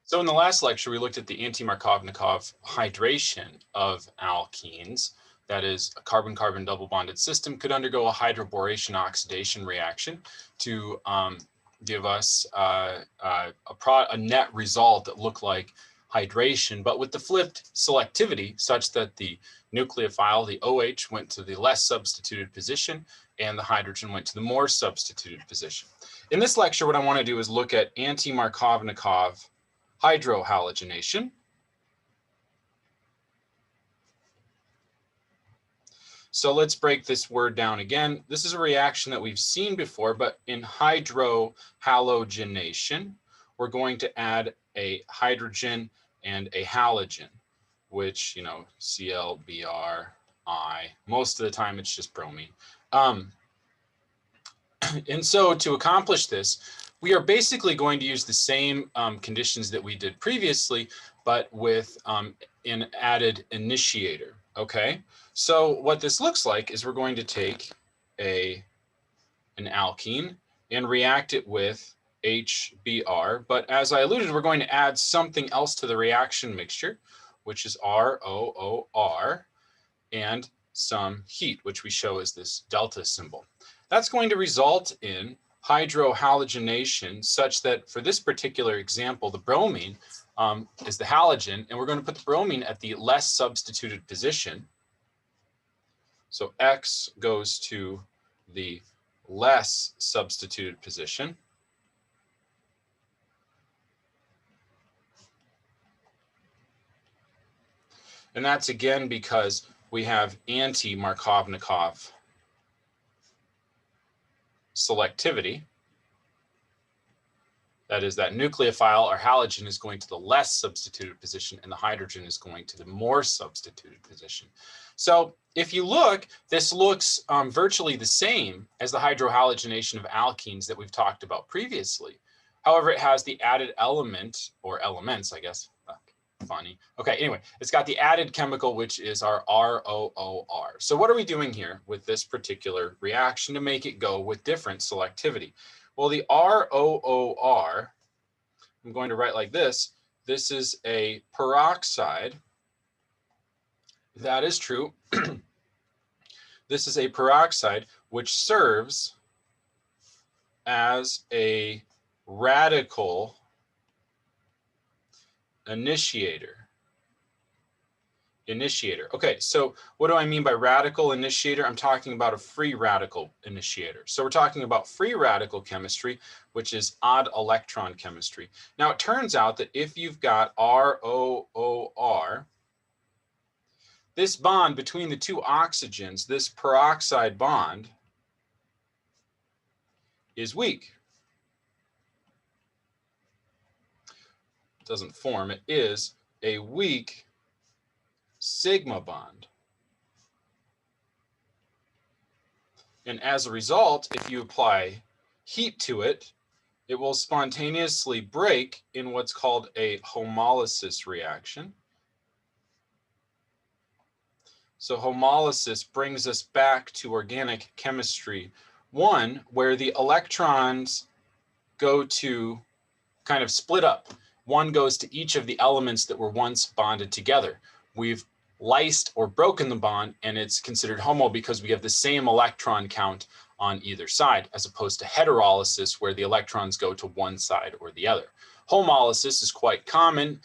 So in the last lecture, we looked at the anti-Markovnikov hydration of alkenes. That is, a carbon-carbon double bonded system could undergo a hydroboration oxidation reaction to give us a net result that looked like hydration, but with the flipped selectivity such that the nucleophile, the OH, went to the less substituted position and the hydrogen went to the more substituted position. In this lecture, what I want to do is look at anti-Markovnikov hydrohalogenation. So let's break this word down again. This is a reaction that we've seen before, but in hydrohalogenation, we're going to add a hydrogen and a halogen, which, you know, Cl, Br, I. Most of the time, it's just bromine. And so to accomplish this, we are basically going to use the same conditions that we did previously, but with an added initiator, okay? So what this looks like is we're going to take an alkene and react it with HBr, but as I alluded, we're going to add something else to the reaction mixture, which is ROOR, and some heat, which we show as this delta symbol. That's going to result in hydrohalogenation such that for this particular example, the bromine is the halogen, and we're going to put the bromine at the less substituted position. So X goes to the less substituted position. And that's again because we have anti-Markovnikov selectivity. That is, that nucleophile or halogen is going to the less substituted position and the hydrogen is going to the more substituted position. So if you look, this looks virtually the same as the hydrohalogenation of alkenes that we've talked about previously. However, it has the added element, or elements, I guess. Funny. Okay, anyway, it's got the added chemical, which is our ROOR. So what are we doing here with this particular reaction to make it go with different selectivity? Well, the ROOR, I'm going to write like this. This is a peroxide. That is true. This is a peroxide which serves as a radical initiator. Okay, so what do I mean by radical initiator? I'm talking about a free radical initiator. So we're talking about free radical chemistry, which is odd electron chemistry. Now it turns out that if you've got ROOR, this bond between the two oxygens, this peroxide bond, is weak. It doesn't form, it is a weak sigma bond. And as a result, if you apply heat to it, it will spontaneously break in what's called a homolysis reaction. So homolysis brings us back to organic chemistry 1, where the electrons go to kind of split up. One goes to each of the elements that were once bonded together. We've lysed or broken the bond, and it's considered homo because we have the same electron count on either side, as opposed to heterolysis, where the electrons go to one side or the other. Homolysis is quite common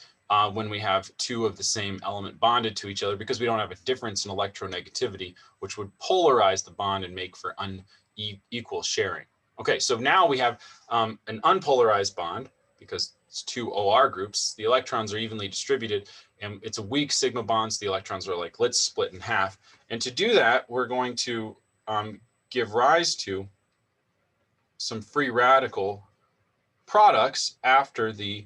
when we have two of the same element bonded to each other because we don't have a difference in electronegativity, which would polarize the bond and make for unequal sharing. Okay, so now we have an unpolarized bond because it's two OR groups. The electrons are evenly distributed, and it's a weak sigma bond, so the electrons are like, let's split in half. And to do that, we're going to give rise to some free radical products after the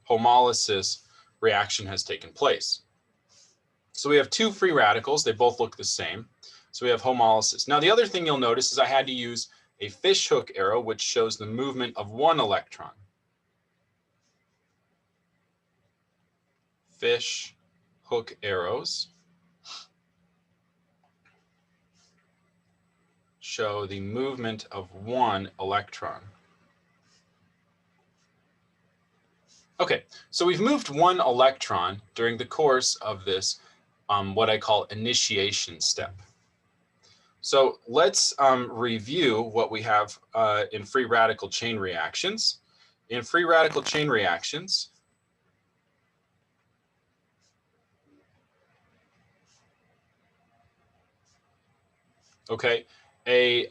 homolysis reaction has taken place. So we have two free radicals. They both look the same. So we have homolysis. Now, the other thing you'll notice is I had to use a fishhook arrow, which shows the movement of one electron. Fish hook arrows show the movement of one electron. Okay, so we've moved one electron during the course of this, what I call initiation step. So let's review what we have in free radical chain reactions. In free radical chain reactions, okay, a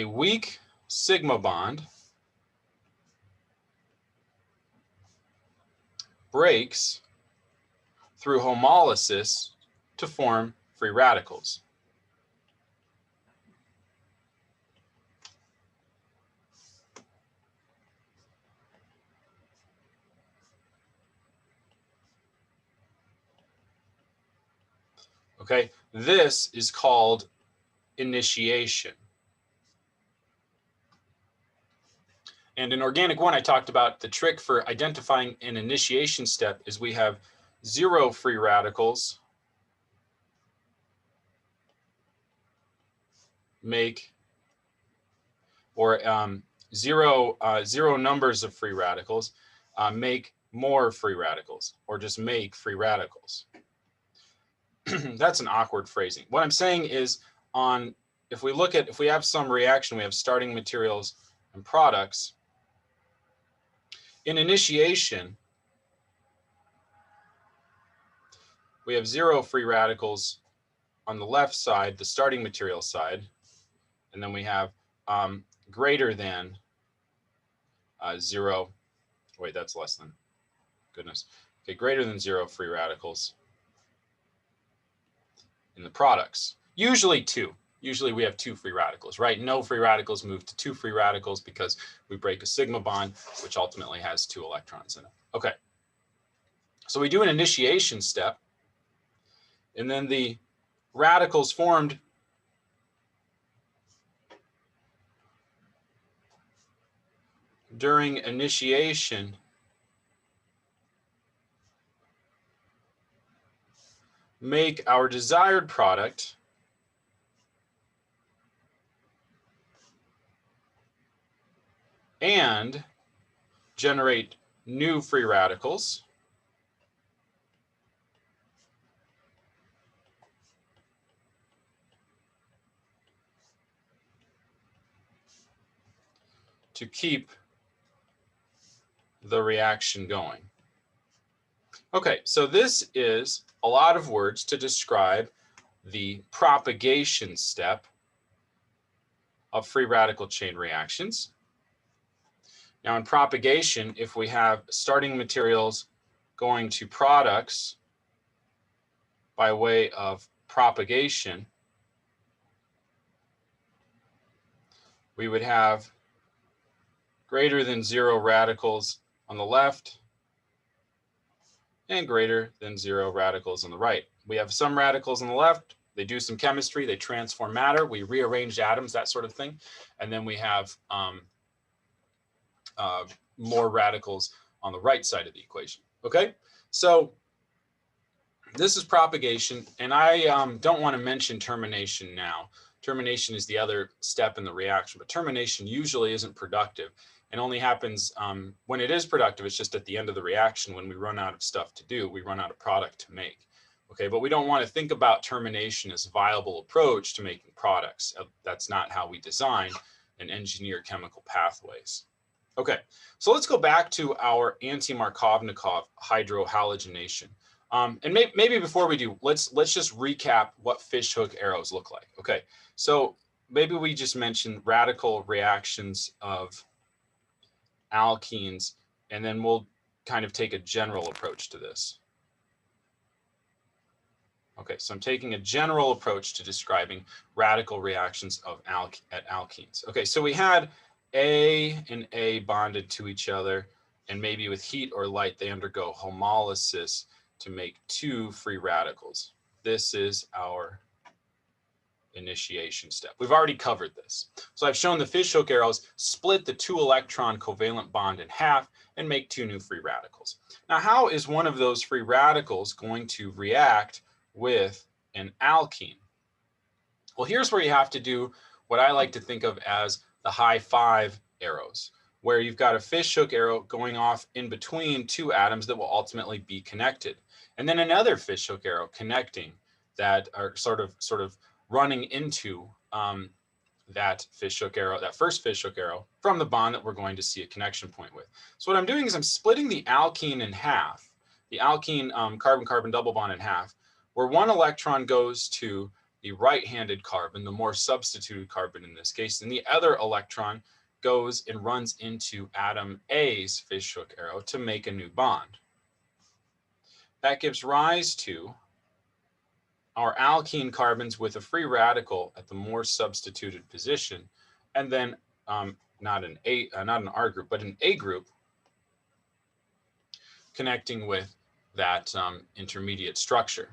weak sigma bond breaks through homolysis to form free radicals. Okay, this is called initiation. And in organic 1, I talked about the trick for identifying an initiation step is we have 0 free radicals make, or zero numbers of free radicals make more free radicals, or just make free radicals. That's an awkward phrasing. What I'm saying is if we have some reaction, we have starting materials and products. In initiation, we have 0 free radicals on the left side, the starting material side, and then we have greater than 0. Wait, that's less than. Goodness. Okay, greater than 0 free radicals in the products. Usually 2. Usually we have 2 free radicals, right? No free radicals move to 2 free radicals because we break a sigma bond, which ultimately has 2 electrons in it. Okay. So we do an initiation step, and then the radicals formed during initiation make our desired product and generate new free radicals to keep the reaction going. Okay, so this is a lot of words to describe the propagation step of free radical chain reactions. Now in propagation, if we have starting materials going to products by way of propagation, we would have greater than 0 radicals on the left and greater than 0 radicals on the right. We have some radicals on the left, they do some chemistry, they transform matter, we rearrange atoms, that sort of thing. And then we have more radicals on the right side of the equation. Okay, so this is propagation, and I don't want to mention termination now. Termination is the other step in the reaction, but termination usually isn't productive and only happens when it is productive. It's just at the end of the reaction when we run out of stuff to do, we run out of product to make. Okay, but we don't want to think about termination as a viable approach to making products. That's not how we design and engineer chemical pathways. Okay, so let's go back to our Anti-Markovnikov hydrohalogenation. And maybe before we do, let's just recap what fishhook arrows look like. Okay, so maybe we just mentioned radical reactions of alkenes, and then we'll kind of take a general approach to this. Okay, so I'm taking a general approach to describing radical reactions of alkenes. Okay, so we had A and A bonded to each other, and maybe with heat or light, they undergo homolysis to make 2 free radicals. This is our initiation step. We've already covered this. So I've shown the fishhook arrows split the 2 electron covalent bond in half and make 2 new free radicals. Now, how is one of those free radicals going to react with an alkene? Well, here's where you have to do what I like to think of as the high 5 arrows. where you've got a fish hook arrow going off in between two atoms that will ultimately be connected. And then another fish hook arrow connecting that are sort of running into that fish hook arrow, that first fish hook arrow from the bond that we're going to see a connection point with. So what I'm doing is I'm splitting the alkene in half, the alkene carbon-carbon double bond in half, where one electron goes to the right-handed carbon, the more substituted carbon in this case, and the other electron goes and runs into atom A's fish hook arrow to make a new bond. That gives rise to our alkene carbons with a free radical at the more substituted position, and then not an R group, but an A group connecting with that intermediate structure.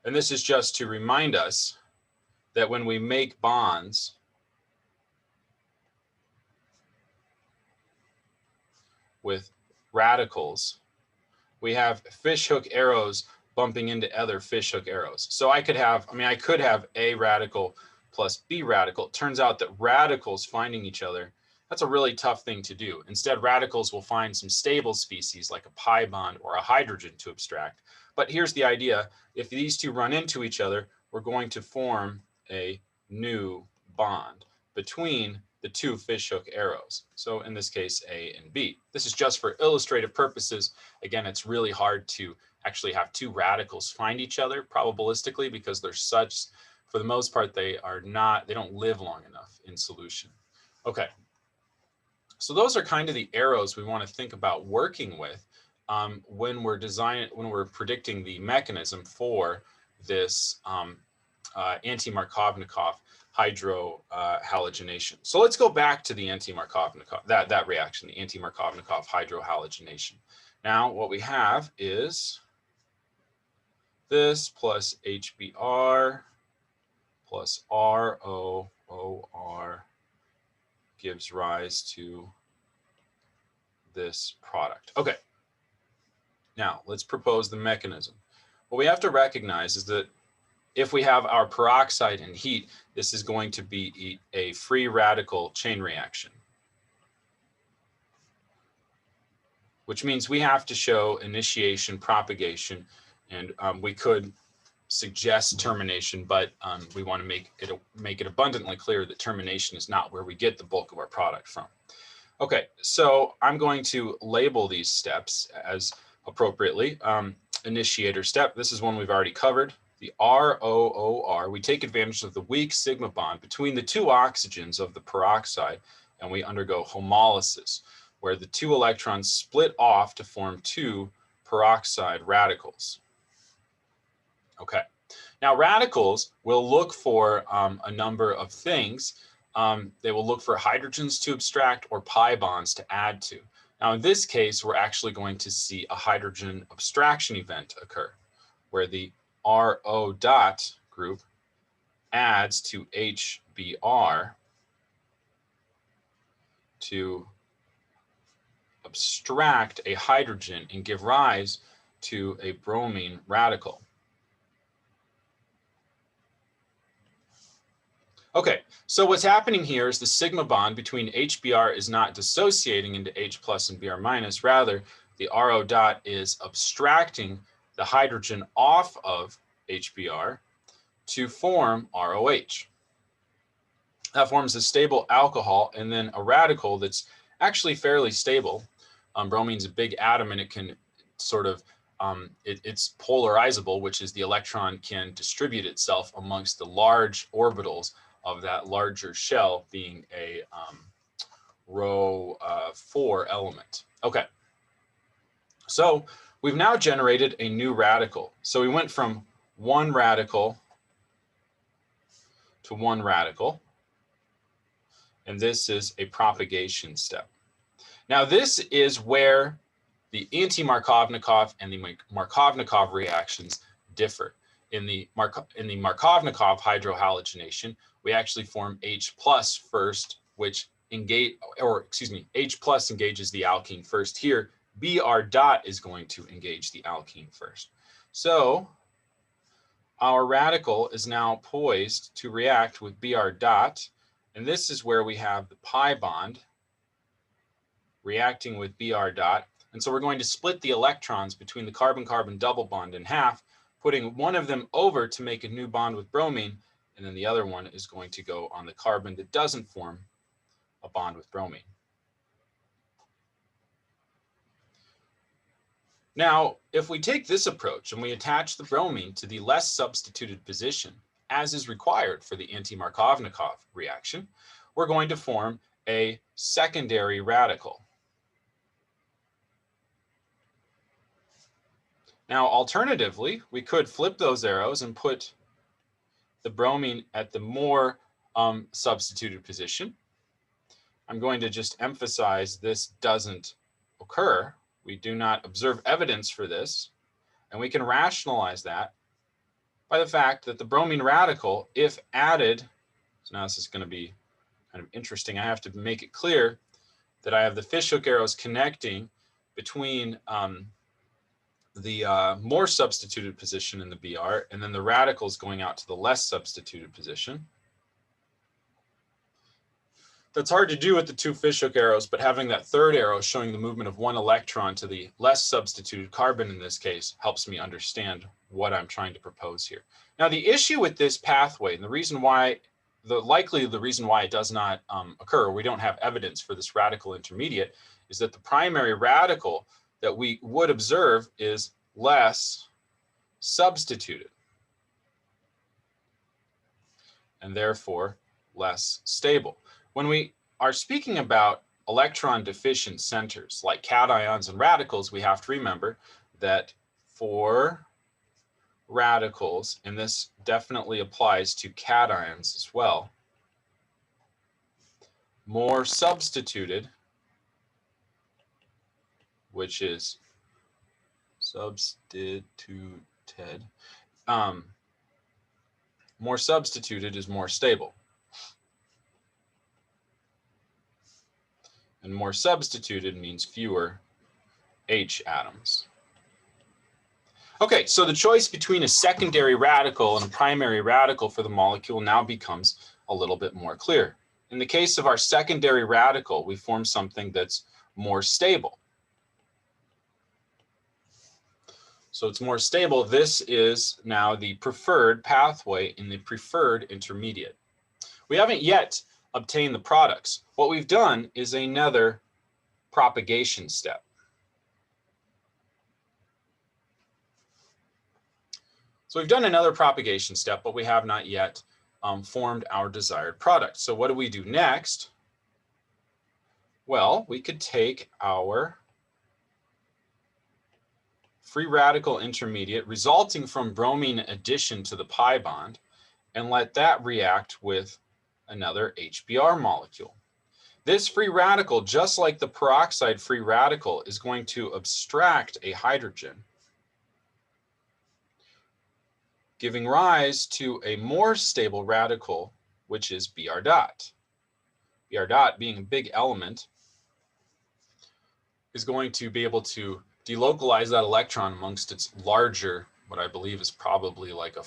And this is just to remind us that when we make bonds with radicals, we have fish hook arrows bumping into other fish hook arrows. So I could have A radical plus B radical. It turns out that radicals finding each other, that's a really tough thing to do. Instead, radicals will find some stable species like a pi bond or a hydrogen to abstract. But here's the idea. If these two run into each other, we're going to form a new bond between the two fish hook arrows. So in this case, A and B. This is just for illustrative purposes. Again, it's really hard to actually have two radicals find each other probabilistically because they're such, for the most part, they don't live long enough in solution. Okay. So those are kind of the arrows we want to think about working with when we're predicting the mechanism for this Anti-Markovnikov hydrohalogenation. So let's go back to the Anti-Markovnikov, that reaction, the Anti-Markovnikov hydrohalogenation. Now what we have is this plus HBr plus ROOR gives rise to this product. Okay, now let's propose the mechanism. What we have to recognize is that if we have our peroxide and heat, this is going to be a free radical chain reaction, which means we have to show initiation, propagation, and we could suggest termination, but we want to make it abundantly clear that termination is not where we get the bulk of our product from. Okay, so I'm going to label these steps as appropriately. Initiator step, this is one we've already covered. The ROOR, we take advantage of the weak sigma bond between the two oxygens of the peroxide, and we undergo homolysis, where the two electrons split off to form two peroxide radicals. Okay, now radicals will look for a number of things. They will look for hydrogens to abstract or pi bonds to add to. Now in this case, we're actually going to see a hydrogen abstraction event occur, where the RO dot group adds to HBr to abstract a hydrogen and give rise to a bromine radical. Okay, so what's happening here is the sigma bond between HBr is not dissociating into H plus and Br minus, rather the RO dot is abstracting the hydrogen off of HBr to form ROH. That forms a stable alcohol and then a radical that's actually fairly stable. Bromine's a big atom and it can sort of, it's polarizable, which is the electron can distribute itself amongst the large orbitals of that larger shell, being a row 4 element. Okay, so we've now generated a new radical. So we went from one radical to one radical, and this is a propagation step. Now this is where the anti-Markovnikov and the Markovnikov reactions differ. In the Markovnikov hydrohalogenation, we actually form H plus first, which H plus engages the alkene first. Here, Br dot is going to engage the alkene first. So our radical is now poised to react with Br dot, and this is where we have the pi bond reacting with Br dot. And so we're going to split the electrons between the carbon-carbon double bond in half, putting one of them over to make a new bond with bromine, and then the other one is going to go on the carbon that doesn't form a bond with bromine. Now, if we take this approach and we attach the bromine to the less substituted position, as is required for the Anti-Markovnikov reaction, we're going to form a secondary radical. Now, alternatively, we could flip those arrows and put the bromine at the more substituted position. I'm going to just emphasize this doesn't occur. We do not observe evidence for this, and we can rationalize that by the fact that the bromine radical, if added, so now this is going to be kind of interesting. I have to make it clear that I have the fishhook arrows connecting between the more substituted position in the Br, and then the radicals going out to the less substituted position. That's hard to do with the two fishhook arrows, but having that third arrow showing the movement of one electron to the less substituted carbon in this case helps me understand what I'm trying to propose here. Now, the issue with this pathway, and the reason why, the reason why it does not occur, we don't have evidence for this radical intermediate, is that the primary radical that we would observe is less substituted, and therefore less stable. When we are speaking about electron deficient centers like cations and radicals, we have to remember that for radicals, and this definitely applies to cations as well, more substituted, which is substituted, more substituted is more stable. And more substituted means fewer H atoms. Okay, so the choice between a secondary radical and a primary radical for the molecule now becomes a little bit more clear. In the case of our secondary radical, we form something that's more stable. So it's more stable. This is now the preferred pathway in the preferred intermediate. We haven't yet obtained the products. What we've done is another propagation step. So we've done another propagation step, but we have not yet formed our desired product. So what do we do next? Well, we could take our free radical intermediate resulting from bromine addition to the pi bond and let that react with another HBr molecule. This free radical, just like the peroxide free radical, is going to abstract a hydrogen, giving rise to a more stable radical, which is Br dot. Br dot, being a big element, is going to be able to delocalize that electron amongst its larger, what I believe is probably like a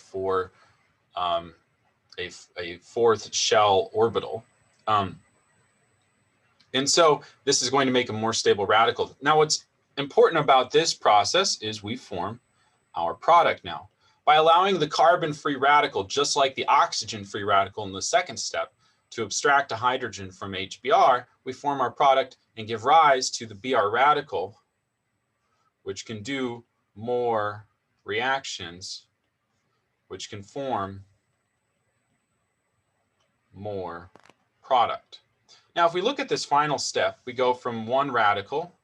fourth shell orbital. And so this is going to make a more stable radical. Now, what's important about this process is we form our product now. By allowing the carbon-free radical, just like the oxygen-free radical in the second step, to abstract a hydrogen from HBr, we form our product and give rise to the Br radical, which can do more reactions, which can form more product. Now, if we look at this final step, we go from one radical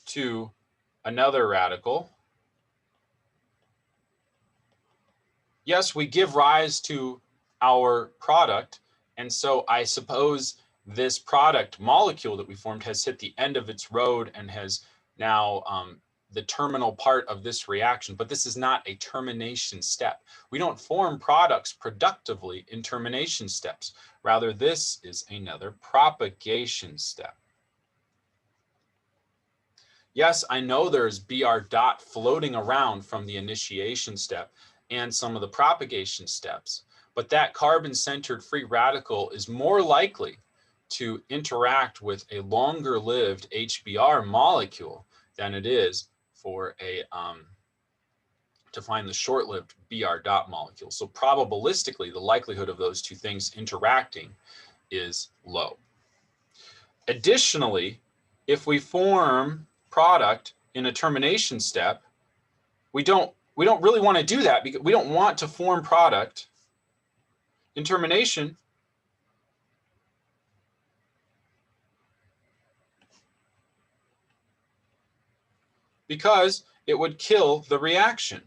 to another radical. Yes, we give rise to our product, and so I suppose this product molecule that we formed has hit the end of its road and has now the terminal part of this reaction, but this is not a termination step. We don't form products productively in termination steps. Rather, this is another propagation step. Yes, I know there's Br dot floating around from the initiation step and some of the propagation steps, but that carbon-centered free radical is more likely to interact with a longer-lived HBr molecule than it is for a to find the short-lived Br dot molecule. So probabilistically, the likelihood of those two things interacting is low. Additionally, if we form product in a termination step, we don't really want to do that because we don't want to form product in termination because it would kill the reaction.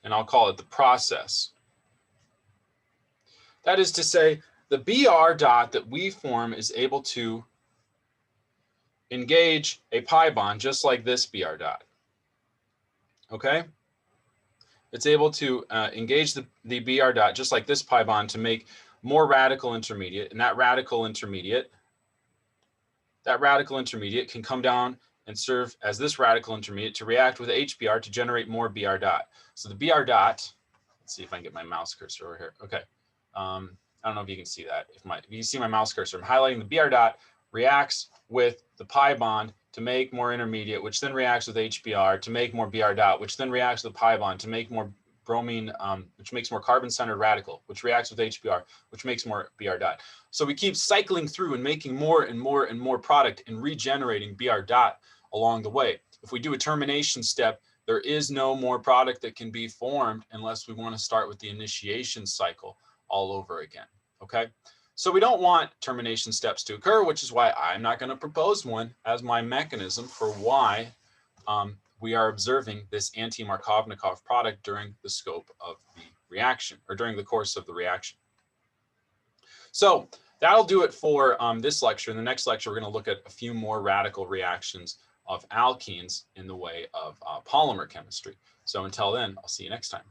And I'll call it the process. That is to say, the Br dot that we form is able to engage a pi bond just like this Br dot. Okay? It's able to engage the Br dot just like this pi bond to make more radical intermediate, and that radical intermediate can come down and serve as this radical intermediate to react with HBr to generate more Br dot. So the Br dot, let's see if I can get my mouse cursor over here. Okay. I don't know if you can see that. If you see my mouse cursor, I'm highlighting the Br dot, reacts with the pi bond to make more intermediate, which then reacts with HBr to make more Br dot, which then reacts with the pi bond to make more bromine, which makes more carbon-centered radical, which reacts with HBr, which makes more Br dot. So we keep cycling through and making more and more and more product and regenerating Br dot along the way. If we do a termination step, there is no more product that can be formed unless we want to start with the initiation cycle all over again, okay? So we don't want termination steps to occur, which is why I'm not going to propose one as my mechanism for why we are observing this anti-Markovnikov product during the scope of the reaction, or during the course of the reaction. So that'll do it for this lecture. In the next lecture, we're going to look at a few more radical reactions of alkenes in the way of polymer chemistry. So until then, I'll see you next time.